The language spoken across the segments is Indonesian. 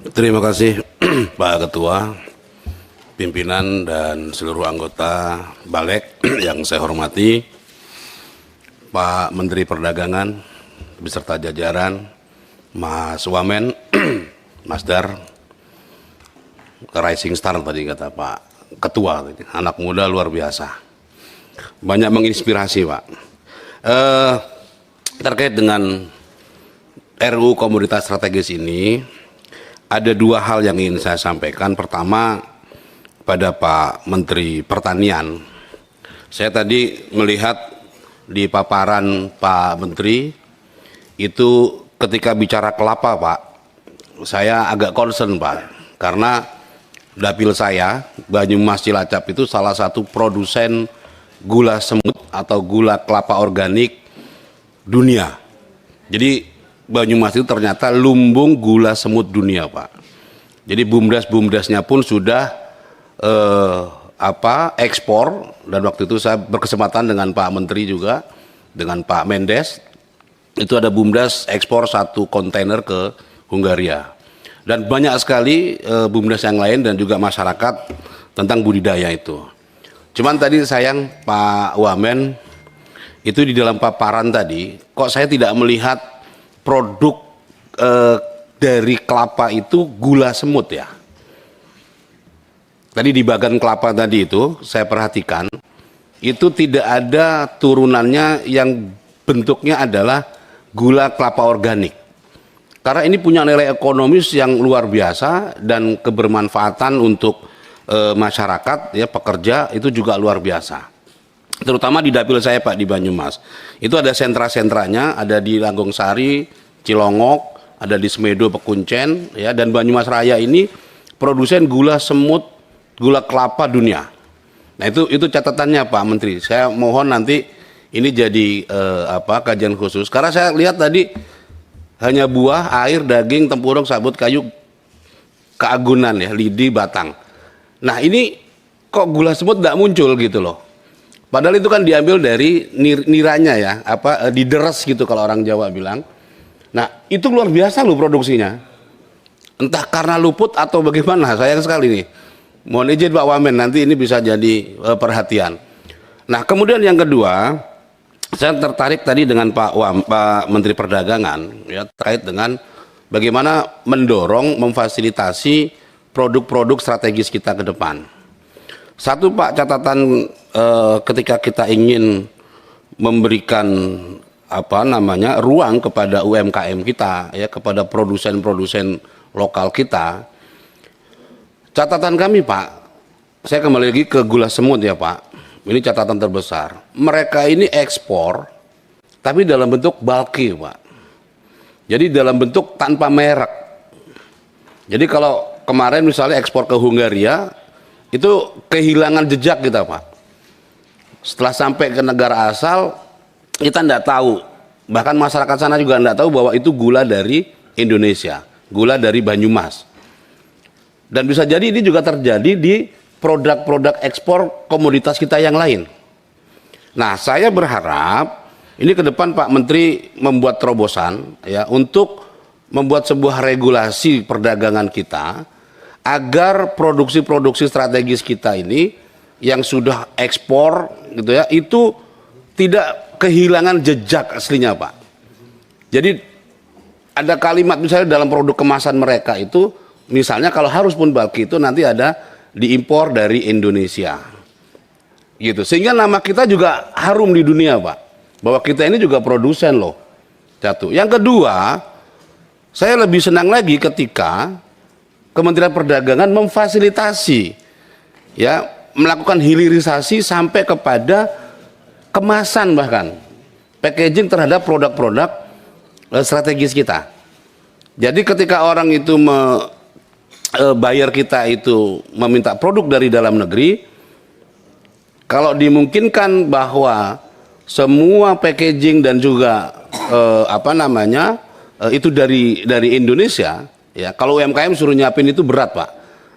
Terima kasih Pak Ketua, pimpinan dan seluruh anggota Balek yang saya hormati, Pak Menteri Perdagangan beserta jajaran, Mas Wamen, Mas Dar, Rising Star tadi kata Pak Ketua, anak muda luar biasa, banyak menginspirasi Pak. Terkait dengan RUU Komoditas Strategis ini, ada dua hal yang ingin saya sampaikan. Pertama, pada Pak Menteri Pertanian. Saya tadi melihat di paparan Pak Menteri, itu ketika bicara kelapa Pak, saya agak concern Pak. Karena dapil saya, Banyumas Cilacap itu salah satu produsen gula semut atau gula kelapa organik dunia. Jadi Banyumas itu ternyata lumbung gula semut dunia Pak. Jadi bumdes-bumdesnya pun sudah ekspor, dan waktu itu saya berkesempatan dengan Pak Menteri juga, dengan Pak Mendes, itu ada bumdes ekspor 1 kontainer ke Hungaria. Dan banyak sekali bumdes yang lain dan juga masyarakat tentang budidaya itu. Cuman tadi sayang Pak Wamen, itu di dalam paparan tadi, kok saya tidak melihat produk dari kelapa itu gula semut ya. Tadi di bagian kelapa tadi itu saya perhatikan, itu tidak ada turunannya yang bentuknya adalah gula kelapa organik. Karena ini punya nilai ekonomis yang luar biasa dan kebermanfaatan untuk masyarakat ya, pekerja itu juga luar biasa. Terutama di dapil saya Pak, di Banyumas itu ada sentra-sentranya, ada di Langgong Sari, Cilongok, ada di Semedo, Pekuncen ya, dan Banyumas Raya ini produsen gula semut, gula kelapa dunia. Nah itu catatannya Pak Menteri. Saya mohon nanti ini jadi kajian khusus, karena saya lihat tadi hanya buah, air, daging, tempurung, sabut, kayu, keagunan ya, lidi, batang. Nah ini kok gula semut tidak muncul gitu loh. Padahal itu kan diambil dari niranya ya, dideres gitu kalau orang Jawa bilang. Nah itu luar biasa loh produksinya. Entah karena luput atau bagaimana, sayang sekali nih. Mohon izin Pak Wamen, nanti ini bisa jadi perhatian. Nah kemudian yang kedua, saya tertarik tadi dengan Pak Menteri Perdagangan ya, terkait dengan bagaimana mendorong, memfasilitasi produk-produk strategis kita ke depan. Satu Pak, catatan ketika kita ingin memberikan ruang kepada UMKM kita ya, kepada produsen-produsen lokal kita, catatan kami Pak, saya kembali lagi ke gula semut ya Pak, ini catatan terbesar, mereka ini ekspor tapi dalam bentuk bulky Pak, jadi dalam bentuk tanpa merek. Jadi kalau kemarin misalnya ekspor ke Hungaria itu kehilangan jejak kita Pak. Setelah sampai ke negara asal kita tidak tahu, bahkan masyarakat sana juga tidak tahu bahwa itu gula dari Indonesia, gula dari Banyumas. Dan bisa jadi ini juga terjadi di produk-produk ekspor komoditas kita yang lain. Nah saya berharap ini ke depan Pak Menteri membuat terobosan ya, untuk membuat sebuah regulasi perdagangan kita, agar produksi-produksi strategis kita ini yang sudah ekspor gitu ya, itu tidak kehilangan jejak aslinya Pak. Jadi ada kalimat misalnya dalam produk kemasan mereka itu, misalnya kalau harus pun bulky itu nanti ada diimpor dari Indonesia gitu, sehingga nama kita juga harum di dunia Pak, bahwa kita ini juga produsen loh. Satu. Yang kedua, saya lebih senang lagi ketika Kementerian Perdagangan memfasilitasi ya, melakukan hilirisasi sampai kepada kemasan, bahkan packaging terhadap produk-produk strategis kita. Jadi ketika orang itu bayar kita itu meminta produk dari dalam negeri, kalau dimungkinkan bahwa semua packaging dan juga itu dari Indonesia ya, kalau UMKM suruh nyiapin itu berat Pak.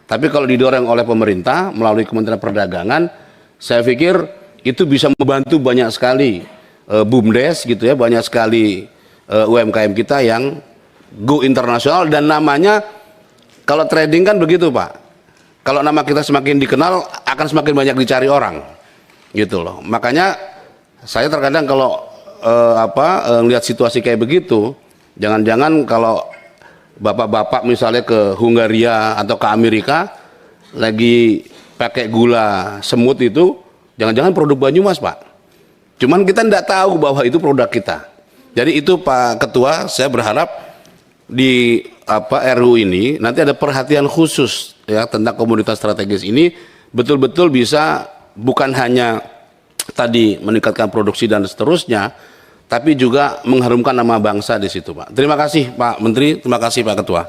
Tapi kalau didorong oleh pemerintah melalui Kementerian Perdagangan, saya pikir itu bisa membantu banyak sekali bumdes gitu ya, banyak sekali UMKM kita yang go internasional, dan namanya Kalau trading kan begitu Pak. Kalau nama kita semakin dikenal akan semakin banyak dicari orang, gitu loh. Makanya saya terkadang kalau lihat situasi kayak begitu, jangan-jangan kalau bapak-bapak misalnya ke Hungaria atau ke Amerika lagi pakai gula semut itu, jangan-jangan produk Banyumas Pak. Cuman kita tidak tahu bahwa itu produk kita. Jadi itu Pak Ketua, saya berharap di RU ini nanti ada perhatian khusus ya tentang komoditas strategis ini, betul-betul bisa bukan hanya tadi meningkatkan produksi dan seterusnya, tapi juga mengharumkan nama bangsa di situ Pak. Terima kasih Pak Menteri, terima kasih Pak Ketua.